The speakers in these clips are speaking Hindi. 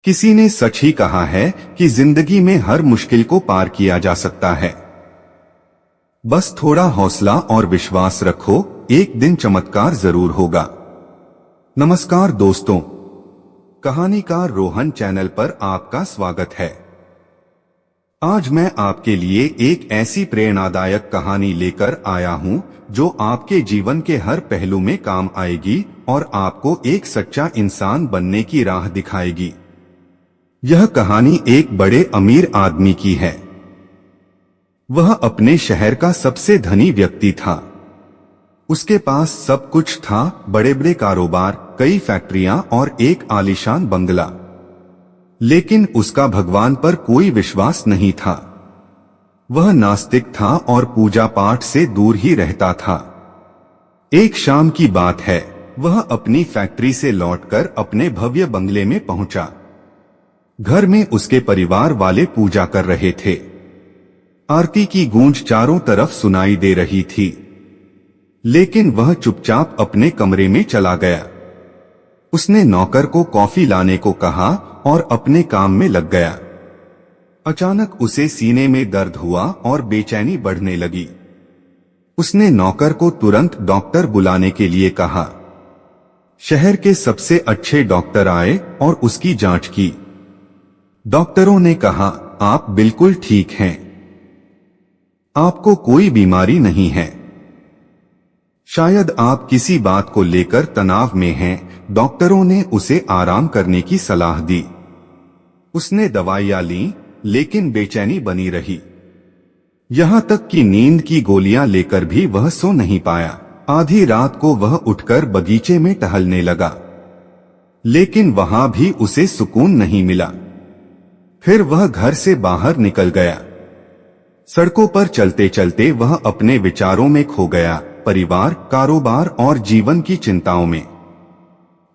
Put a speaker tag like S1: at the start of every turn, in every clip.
S1: किसी ने सच ही कहा है कि जिंदगी में हर मुश्किल को पार किया जा सकता है। बस थोड़ा हौसला और विश्वास रखो, एक दिन चमत्कार जरूर होगा। नमस्कार दोस्तों, कहानीकार रोहन चैनल पर आपका स्वागत है। आज मैं आपके लिए एक ऐसी प्रेरणादायक कहानी लेकर आया हूं जो आपके जीवन के हर पहलू में काम आएगी और आपको एक सच्चा इंसान बनने की राह दिखाएगी। यह कहानी एक बड़े अमीर आदमी की है। वह अपने शहर का सबसे धनी व्यक्ति था। उसके पास सब कुछ था, बड़े बड़े कारोबार, कई फैक्ट्रियां और एक आलीशान बंगला। लेकिन उसका भगवान पर कोई विश्वास नहीं था। वह नास्तिक था और पूजा पाठ से दूर ही रहता था। एक शाम की बात है, वह अपनी फैक्ट्री से लौटकर अपने भव्य बंगले में पहुंचा। घर में उसके परिवार वाले पूजा कर रहे थे। आरती की गूंज चारों तरफ सुनाई दे रही थी, लेकिन वह चुपचाप अपने कमरे में चला गया। उसने नौकर को कॉफी लाने को कहा और अपने काम में लग गया। अचानक उसे सीने में दर्द हुआ और बेचैनी बढ़ने लगी। उसने नौकर को तुरंत डॉक्टर बुलाने के लिए कहा। शहर के सबसे अच्छे डॉक्टर आए और उसकी जांच की। डॉक्टरों ने कहा, आप बिल्कुल ठीक हैं, आपको कोई बीमारी नहीं है। शायद आप किसी बात को लेकर तनाव में हैं। डॉक्टरों ने उसे आराम करने की सलाह दी। उसने दवाइयां लीं, लेकिन बेचैनी बनी रही। यहां तक कि नींद की गोलियां लेकर भी वह सो नहीं पाया। आधी रात को वह उठकर बगीचे में टहलने लगा, लेकिन वहां भी उसे सुकून नहीं मिला। फिर वह घर से बाहर निकल गया। सड़कों पर चलते चलते वह अपने विचारों में खो गया, परिवार, कारोबार और जीवन की चिंताओं में।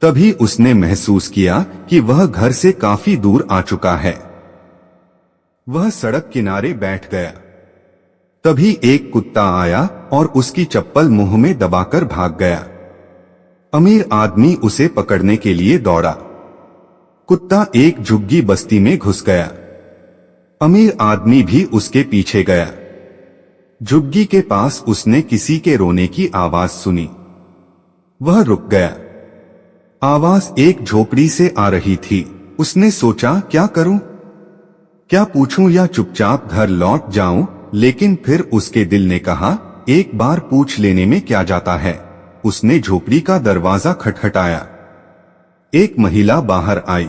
S1: तभी उसने महसूस किया कि वह घर से काफी दूर आ चुका है। वह सड़क किनारे बैठ गया। तभी एक कुत्ता आया और उसकी चप्पल मुंह में दबाकर भाग गया। अमीर आदमी उसे पकड़ने के लिए दौड़ा। कुत्ता एक झुग्गी बस्ती में घुस गया। अमीर आदमी भी उसके पीछे गया। झुग्गी के पास उसने किसी के रोने की आवाज सुनी। वह रुक गया। आवाज एक झोपड़ी से आ रही थी। उसने सोचा, क्या करूं? क्या पूछूं या चुपचाप घर लौट जाऊं? लेकिन फिर उसके दिल ने कहा, एक बार पूछ लेने में क्या जाता है। उसने झोपड़ी का दरवाजा खटखटाया। एक महिला बाहर आई।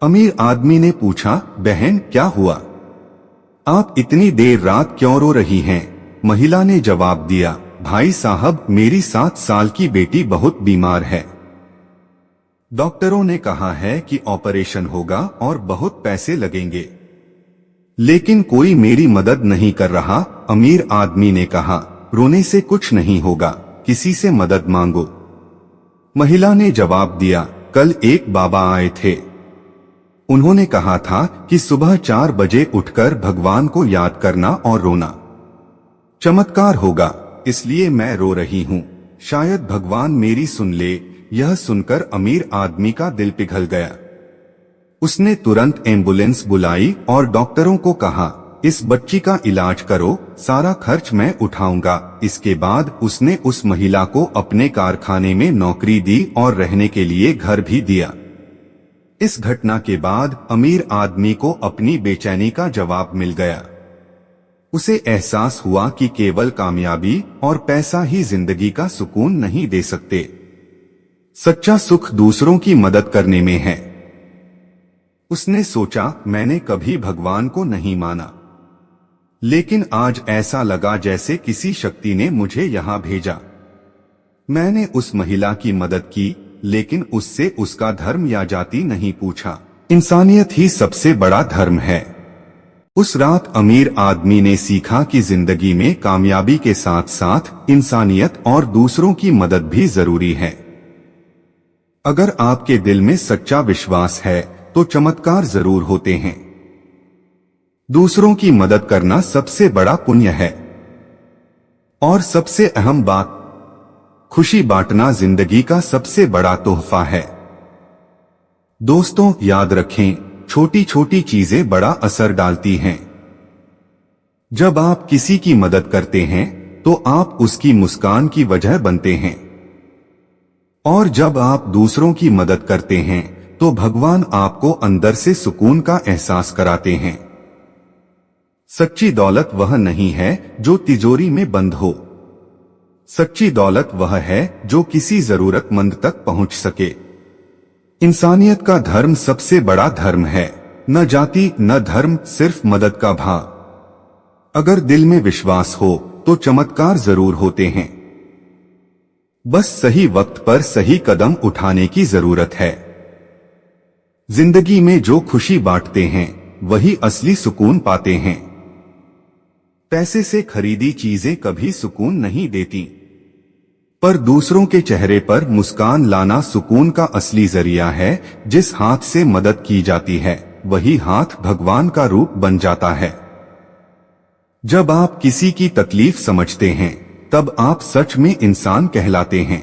S1: अमीर आदमी ने पूछा, बहन क्या हुआ? आप इतनी देर रात क्यों रो रही हैं? महिला ने जवाब दिया, भाई साहब, मेरी 7 साल की बेटी बहुत बीमार है। डॉक्टरों ने कहा है कि ऑपरेशन होगा और बहुत पैसे लगेंगे, लेकिन कोई मेरी मदद नहीं कर रहा। अमीर आदमी ने कहा, रोने से कुछ नहीं होगा, किसी से मदद मांगो। महिला ने जवाब दिया, कल एक बाबा आए थे। उन्होंने कहा था कि सुबह 4 बजे उठकर भगवान को याद करना और रोना, चमत्कार होगा। इसलिए मैं रो रही हूँ, शायद भगवान मेरी सुन ले। यह सुनकर अमीर आदमी का दिल पिघल गया। उसने तुरंत एम्बुलेंस बुलाई और डॉक्टरों को कहा, इस बच्ची का इलाज करो, सारा खर्च मैं उठाऊंगा। इसके बाद उसने उस महिला को अपने कारखाने में नौकरी दी और रहने के लिए घर भी दिया। इस घटना के बाद अमीर आदमी को अपनी बेचैनी का जवाब मिल गया। उसे एहसास हुआ कि केवल कामयाबी और पैसा ही जिंदगी का सुकून नहीं दे सकते। सच्चा सुख दूसरों की मदद करने में है। उसने सोचा, मैंने कभी भगवान को नहीं माना, लेकिन आज ऐसा लगा जैसे किसी शक्ति ने मुझे यहां भेजा। मैंने उस महिला की मदद की, लेकिन उससे उसका धर्म या जाति नहीं पूछा। इंसानियत ही सबसे बड़ा धर्म है। उस रात अमीर आदमी ने सीखा कि जिंदगी में कामयाबी के साथ साथ इंसानियत और दूसरों की मदद भी जरूरी है। अगर आपके दिल में सच्चा विश्वास है तो चमत्कार जरूर होते हैं। दूसरों की मदद करना सबसे बड़ा पुण्य है। और सबसे अहम बात, खुशी बांटना जिंदगी का सबसे बड़ा तोहफा है। दोस्तों याद रखें, छोटी छोटी चीजें बड़ा असर डालती हैं। जब आप किसी की मदद करते हैं तो आप उसकी मुस्कान की वजह बनते हैं, और जब आप दूसरों की मदद करते हैं तो भगवान आपको अंदर से सुकून का एहसास कराते हैं। सच्ची दौलत वह नहीं है जो तिजोरी में बंद हो। सच्ची दौलत वह है जो किसी जरूरतमंद तक पहुंच सके। इंसानियत का धर्म सबसे बड़ा धर्म है, न जाति न धर्म, सिर्फ मदद का भाव। अगर दिल में विश्वास हो तो चमत्कार जरूर होते हैं। बस सही वक्त पर सही कदम उठाने की जरूरत है। जिंदगी में जो खुशी बांटते हैं वही असली सुकून पाते हैं। पैसे से खरीदी चीजें कभी सुकून नहीं देती, पर दूसरों के चेहरे पर मुस्कान लाना सुकून का असली जरिया है। जिस हाथ से मदद की जाती है वही हाथ भगवान का रूप बन जाता है। जब आप किसी की तकलीफ समझते हैं तब आप सच में इंसान कहलाते हैं।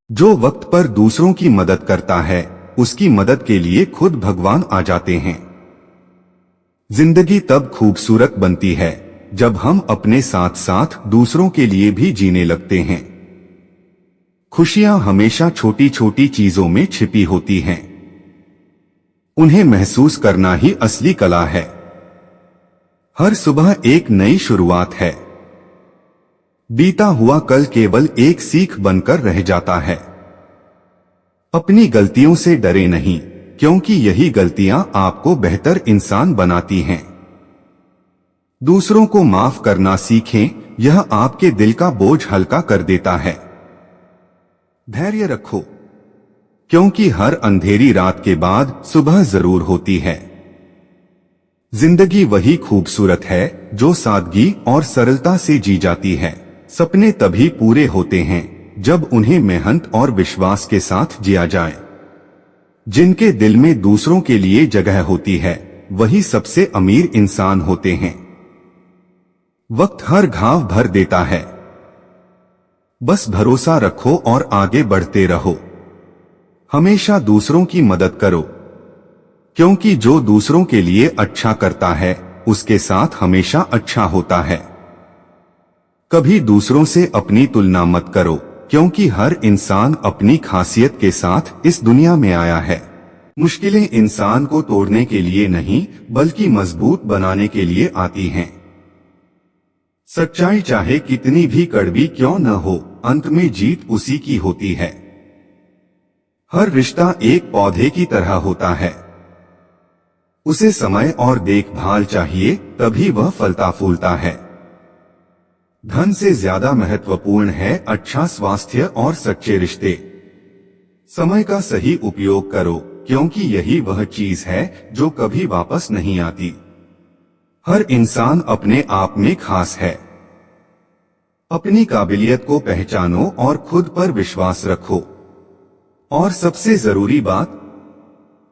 S1: जो वक्त पर दूसरों की मदद करता है उसकी मदद के लिए खुद भगवान आ जाते हैं। जिंदगी तब खूबसूरत बनती है जब हम अपने साथ साथ दूसरों के लिए भी जीने लगते हैं। खुशियां हमेशा छोटी छोटी चीजों में छिपी होती हैं। उन्हें महसूस करना ही असली कला है। हर सुबह एक नई शुरुआत है। बीता हुआ कल केवल एक सीख बनकर रह जाता है। अपनी गलतियों से डरे नहीं, क्योंकि यही गलतियां आपको बेहतर इंसान बनाती हैं। दूसरों को माफ करना सीखें, यह आपके दिल का बोझ हल्का कर देता है। धैर्य रखो, क्योंकि हर अंधेरी रात के बाद सुबह जरूर होती है। जिंदगी वही खूबसूरत है जो सादगी और सरलता से जी जाती है। सपने तभी पूरे होते हैं जब उन्हें मेहनत और विश्वास के साथ जिया जाए। जिनके दिल में दूसरों के लिए जगह होती है वही सबसे अमीर इंसान होते हैं। वक्त हर घाव भर देता है, बस भरोसा रखो और आगे बढ़ते रहो। हमेशा दूसरों की मदद करो, क्योंकि जो दूसरों के लिए अच्छा करता है उसके साथ हमेशा अच्छा होता है। कभी दूसरों से अपनी तुलना मत करो, क्योंकि हर इंसान अपनी खासियत के साथ इस दुनिया में आया है। मुश्किलें इंसान को तोड़ने के लिए नहीं बल्कि मजबूत बनाने के लिए आती हैं। सच्चाई चाहे कितनी भी कड़वी क्यों न हो, अंत में जीत उसी की होती है। हर रिश्ता एक पौधे की तरह होता है, उसे समय और देखभाल चाहिए, तभी वह फलता फूलता है। धन से ज्यादा महत्वपूर्ण है अच्छा स्वास्थ्य और सच्चे रिश्ते। समय का सही उपयोग करो, क्योंकि यही वह चीज है जो कभी वापस नहीं आती। हर इंसान अपने आप में खास है। अपनी काबिलियत को पहचानो और खुद पर विश्वास रखो। और सबसे जरूरी बात,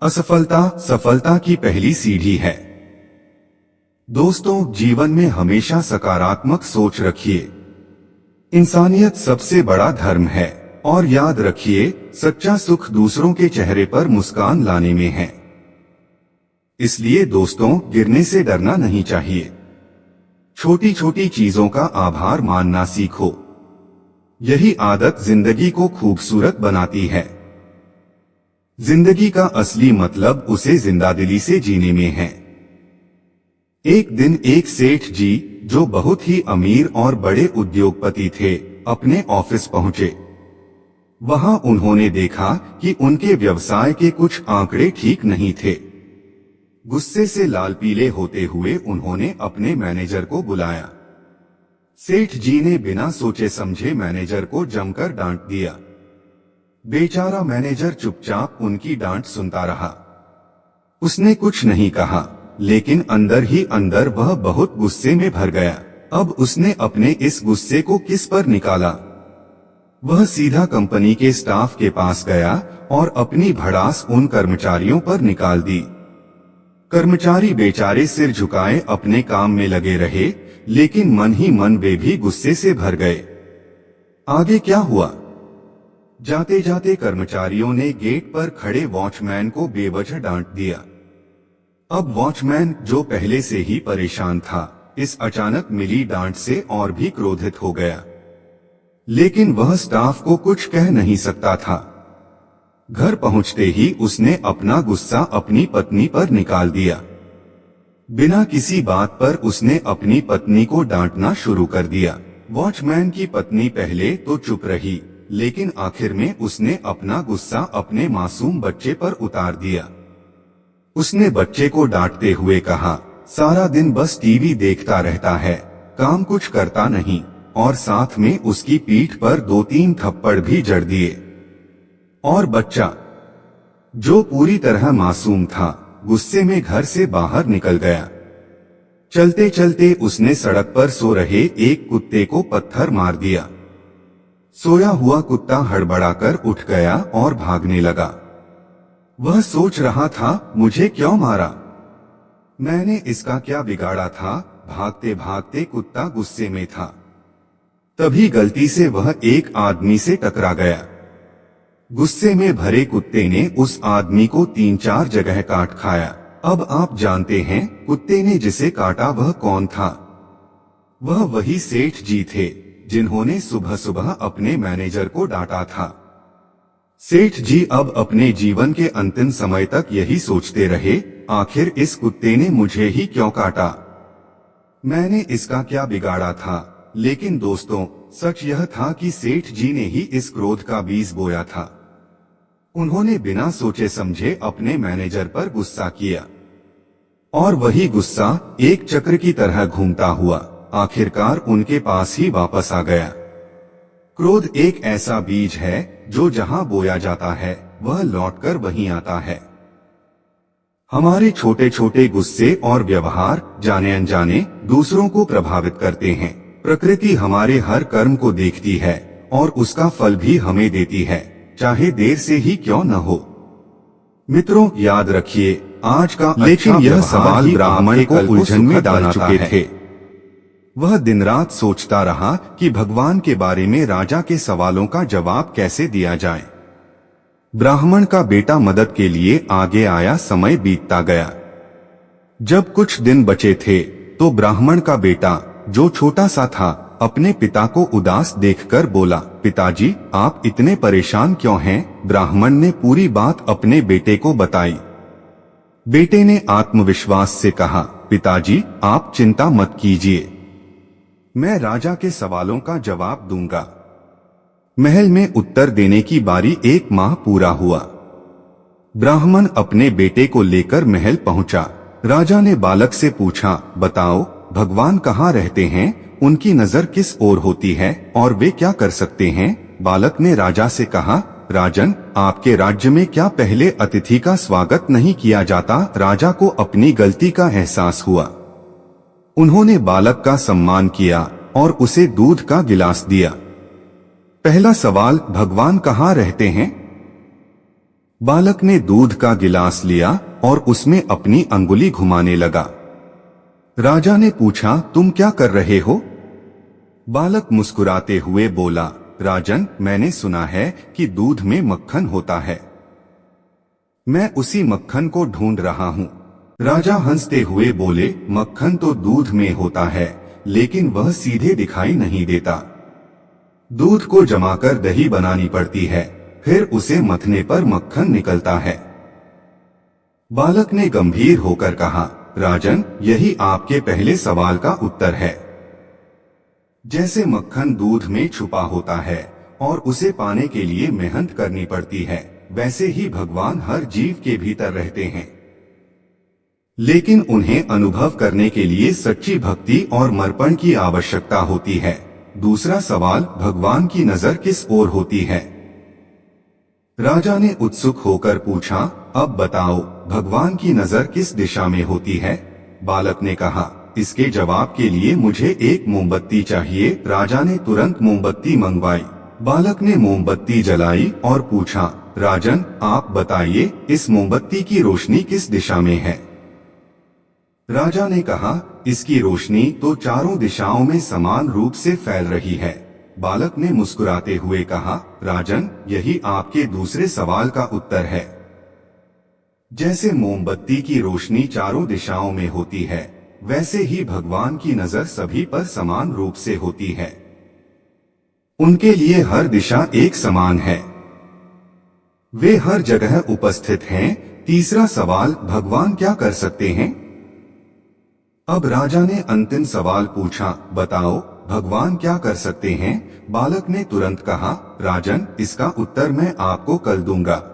S1: असफलता सफलता की पहली सीढ़ी है। दोस्तों, जीवन में हमेशा सकारात्मक सोच रखिए। इंसानियत सबसे बड़ा धर्म है, और याद रखिए, सच्चा सुख दूसरों के चेहरे पर मुस्कान लाने में है। इसलिए दोस्तों, गिरने से डरना नहीं चाहिए। छोटी छोटी चीजों का आभार मानना सीखो। यही आदत जिंदगी को खूबसूरत बनाती है। जिंदगी का असली मतलब उसे जिंदादिली से जीने में है। एक दिन एक सेठ जी, जो बहुत ही अमीर और बड़े उद्योगपति थे, अपने ऑफिस पहुंचे। वहां उन्होंने देखा कि उनके व्यवसाय के कुछ आंकड़े ठीक नहीं थे। गुस्से से लाल पीले होते हुए उन्होंने अपने मैनेजर को बुलाया। सेठ जी ने बिना सोचे समझे मैनेजर को जमकर डांट दिया। बेचारा मैनेजर चुपचाप उनकी डांट सुनता रहा। उसने कुछ नहीं कहा, लेकिन अंदर ही अंदर वह बहुत गुस्से में भर गया। अब उसने अपने इस गुस्से को किस पर निकाला? वह सीधा कंपनी के स्टाफ के पास गया और अपनी भड़ास उन कर्मचारियों पर निकाल दी। कर्मचारी बेचारे सिर झुकाए अपने काम में लगे रहे, लेकिन मन ही मन वे भी गुस्से से भर गए। आगे क्या हुआ? जाते जाते कर्मचारियों ने गेट पर खड़े वॉचमैन को बेवजह डांट दिया। अब वॉचमैन, जो पहले से ही परेशान था, इस अचानक मिली डांट से और भी क्रोधित हो गया। लेकिन वह स्टाफ को कुछ कह नहीं सकता था। घर पहुंचते ही उसने अपना गुस्सा अपनी पत्नी पर निकाल दिया। बिना किसी बात पर उसने अपनी पत्नी को डांटना शुरू कर दिया। वॉचमैन की पत्नी पहले तो चुप रही, लेकिन आखिर में उसने अपना गुस्सा अपने मासूम बच्चे पर उतार दिया। उसने बच्चे को डांटते हुए कहा, सारा दिन बस टीवी देखता रहता है, काम कुछ करता नहीं, और साथ में उसकी पीठ पर 2-3 थप्पड़ भी जड़ दिए। और बच्चा, जो पूरी तरह मासूम था, गुस्से में घर से बाहर निकल गया। चलते चलते उसने सड़क पर सो रहे एक कुत्ते को पत्थर मार दिया। सोया हुआ कुत्ता हड़बड़ाकर उठ गया और भागने लगा। वह सोच रहा था, मुझे क्यों मारा? मैंने इसका क्या बिगाड़ा था? भागते भागते कुत्ता गुस्से में था। तभी गलती से वह एक आदमी से टकरा गया। गुस्से में भरे कुत्ते ने उस आदमी को 3-4 जगह काट खाया। अब आप जानते हैं कुत्ते ने जिसे काटा वह कौन था? वह वही सेठ जी थे जिन्होंने सुबह सुबह अपने मैनेजर को डांटा था। सेठ जी अब अपने जीवन के अंतिम समय तक यही सोचते रहे, आखिर इस कुत्ते ने मुझे ही क्यों काटा? मैंने इसका क्या बिगाड़ा था? लेकिन दोस्तों, सच यह था कि सेठ जी ने ही इस क्रोध का बीज बोया था। उन्होंने बिना सोचे समझे अपने मैनेजर पर गुस्सा किया, और वही गुस्सा एक चक्र की तरह घूमता हुआ आखिरकार उनके पास ही वापस आ गया। क्रोध एक ऐसा बीज है जो जहां बोया जाता है वह लौटकर वहीं आता है। हमारे छोटे छोटे गुस्से और व्यवहार जाने अनजाने दूसरों को प्रभावित करते हैं। प्रकृति हमारे हर कर्म को देखती है और उसका फल भी हमें देती है, चाहे देर से ही क्यों न हो। मित्रों, याद रखिए आज का लेकिन यह सवाल ब्राह्मण को उलझन में डाल चुके थे। वह दिन रात सोचता रहा कि भगवान के बारे में राजा के सवालों का जवाब कैसे दिया जाए। ब्राह्मण का बेटा मदद के लिए आगे आया। समय बीतता गया। जब कुछ दिन बचे थे तो ब्राह्मण का बेटा, जो छोटा सा था, अपने पिता को उदास देखकर बोला, पिताजी आप इतने परेशान क्यों हैं? ब्राह्मण ने पूरी बात अपने बेटे को बताई। बेटे ने आत्मविश्वास से कहा, पिताजी आप चिंता मत कीजिए, मैं राजा के सवालों का जवाब दूंगा। महल में उत्तर देने की बारी 1 माह पूरा हुआ। ब्राह्मण अपने बेटे को लेकर महल पहुंचा। राजा ने बालक से पूछा, बताओ भगवान कहाँ रहते हैं? उनकी नजर किस ओर होती है और वे क्या कर सकते हैं? बालक ने राजा से कहा, राजन आपके राज्य में क्या पहले अतिथि का स्वागत नहीं किया जाता? राजा को अपनी गलती का एहसास हुआ। उन्होंने बालक का सम्मान किया और उसे दूध का गिलास दिया। पहला सवाल, भगवान कहाँ रहते हैं? बालक ने दूध का गिलास लिया और उसमें अपनी अंगुली घुमाने लगा। राजा ने पूछा, तुम क्या कर रहे हो? बालक मुस्कुराते हुए बोला, राजन मैंने सुना है कि दूध में मक्खन होता है, मैं उसी मक्खन को ढूंढ रहा हूँ। राजा हंसते हुए बोले, मक्खन तो दूध में होता है, लेकिन वह सीधे दिखाई नहीं देता। दूध को जमाकर दही बनानी पड़ती है, फिर उसे मथने पर मक्खन निकलता है। बालक ने गंभीर होकर कहा, राजन यही आपके पहले सवाल का उत्तर है। जैसे मक्खन दूध में छुपा होता है और उसे पाने के लिए मेहनत करनी पड़ती है, वैसे ही भगवान हर जीव के भीतर रहते हैं, लेकिन उन्हें अनुभव करने के लिए सच्ची भक्ति और समर्पण की आवश्यकता होती है। दूसरा सवाल, भगवान की नजर किस ओर होती है? राजा ने उत्सुक होकर पूछा, अब बताओ भगवान की नजर किस दिशा में होती है? बालक ने कहा, इसके जवाब के लिए मुझे एक मोमबत्ती चाहिए। राजा ने तुरंत मोमबत्ती मंगवाई। बालक ने मोमबत्ती जलाई और पूछा, राजन आप बताइए इस मोमबत्ती की रोशनी किस दिशा में है? राजा ने कहा, इसकी रोशनी तो चारों दिशाओं में समान रूप से फैल रही है, बालक ने मुस्कुराते हुए कहा, राजन, यही आपके दूसरे सवाल का उत्तर है। जैसे मोमबत्ती की रोशनी चारों दिशाओं में होती है, वैसे ही भगवान की नजर सभी पर समान रूप से होती है। उनके लिए हर दिशा एक समान है। वे हर जगह उपस्थित हैं। तीसरा सवाल, भगवान क्या कर सकते हैं? अब राजा ने अंतिम सवाल पूछा, बताओ भगवान क्या कर सकते हैं? बालक ने तुरंत कहा, राजन, इसका उत्तर मैं आपको कल दूंगा,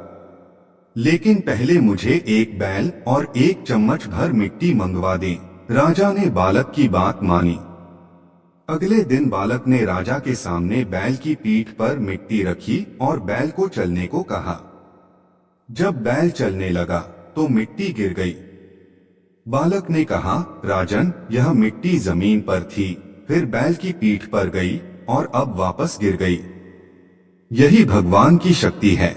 S1: लेकिन पहले मुझे एक बैल और एक चम्मच भर मिट्टी मंगवा दें। राजा ने बालक की बात मानी। अगले दिन बालक ने राजा के सामने बैल की पीठ पर मिट्टी रखी और बैल को चलने को कहा। जब बैल चलने लगा तो मिट्टी गिर गई। बालक ने कहा, राजन, यह मिट्टी जमीन पर थी, फिर बैल की पीठ पर गई और अब वापस गिर गई। यही भगवान की शक्ति है।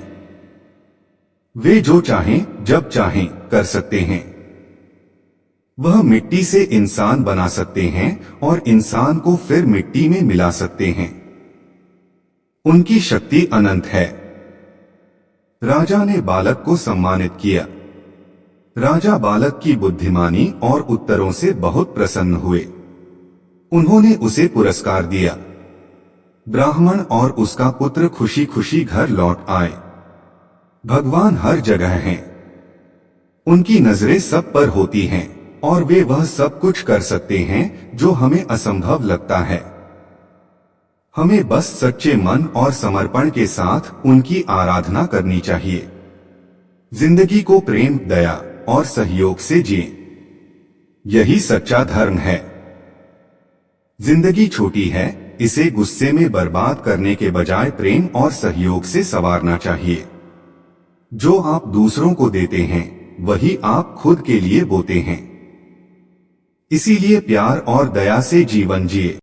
S1: वे जो चाहें जब चाहें कर सकते हैं। वह मिट्टी से इंसान बना सकते हैं और इंसान को फिर मिट्टी में मिला सकते हैं। उनकी शक्ति अनंत है। राजा ने बालक को सम्मानित किया। राजा बालक की बुद्धिमानी और उत्तरों से बहुत प्रसन्न हुए। उन्होंने उसे पुरस्कार दिया। ब्राह्मण और उसका पुत्र खुशी खुशी घर लौट आए। भगवान हर जगह हैं। उनकी नजरें सब पर होती हैं और वे वह सब कुछ कर सकते हैं जो हमें असंभव लगता है। हमें बस सच्चे मन और समर्पण के साथ उनकी आराधना करनी चाहिए। जिंदगी को प्रेम, दया और सहयोग से जिएं। यही सच्चा धर्म है। जिंदगी छोटी है, इसे गुस्से में बर्बाद करने के बजाय प्रेम और सहयोग से संवारना चाहिए। जो आप दूसरों को देते हैं, वही आप खुद के लिए बोते हैं। इसीलिए प्यार और दया से जीवन जिए।